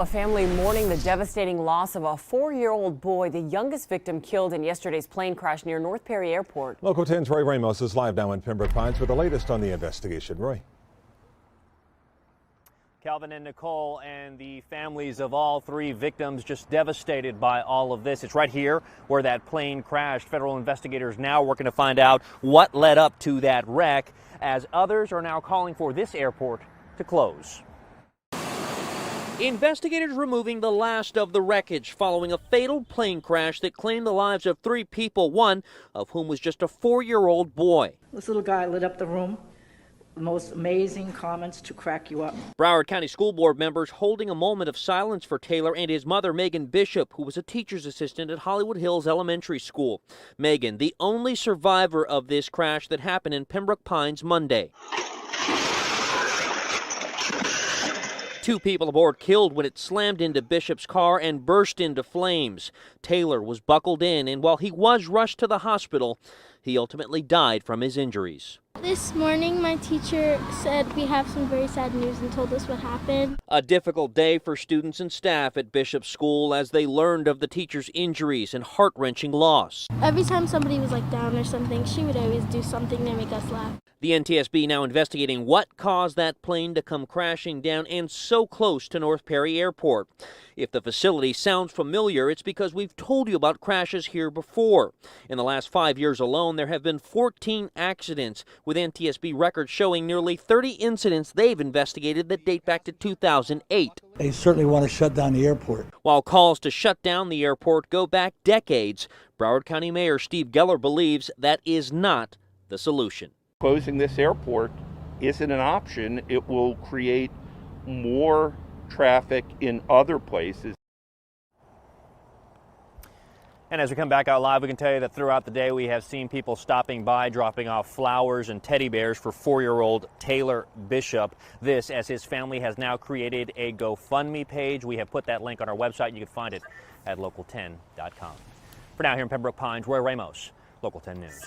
A family mourning the devastating loss of a 4-year-old boy, the youngest victim killed in yesterday's plane crash near North Perry Airport. Local 10's Roy Ramos is live now in Pembroke Pines with the latest on the investigation. Roy. Calvin and Nicole and the families of all 3 victims just devastated by all of this. It's right here where that plane crashed. Federal investigators now working to find out what led up to that wreck, as others are now calling for this airport to close. Investigators removing the last of the wreckage following a fatal plane crash that claimed the lives of 3 people, one of whom was just a 4-year-old boy. This little guy lit up the room. The most amazing comments to crack you up. Broward County School Board members holding a moment of silence for Taylor and his mother, Megan Bishop, who was a teacher's assistant at Hollywood Hills Elementary School. Megan, the only survivor of this crash that happened in Pembroke Pines Monday. 2 people aboard killed when it slammed into Bishop's car and burst into flames. Taylor was buckled in, and while he was rushed to the hospital, he ultimately died from his injuries. This morning, my teacher said we have some very sad news and told us what happened. A difficult day for students and staff at Bishop's School as they learned of the teacher's injuries and heart-wrenching loss. Every time somebody was down or something, she would always do something to make us laugh. The NTSB now investigating what caused that plane to come crashing down and so close to North Perry Airport. If the facility sounds familiar, it's because we've told you about crashes here before. In the last 5 years alone, there have been 14 accidents, with NTSB records showing nearly 30 incidents they've investigated that date back to 2008. They certainly want to shut down the airport. While calls to shut down the airport go back decades, Broward County Mayor Steve Geller believes that is not the solution. Closing this airport isn't an option. It will create more traffic in other places. And as we come back out live, we can tell you that throughout the day we have seen people stopping by, dropping off flowers and teddy bears for 4-year-old Taylor Bishop. This as his family has now created a GoFundMe page. We have put that link on our website. You can find it at local10.com. For now, here in Pembroke Pines, Roy Ramos, Local 10 News.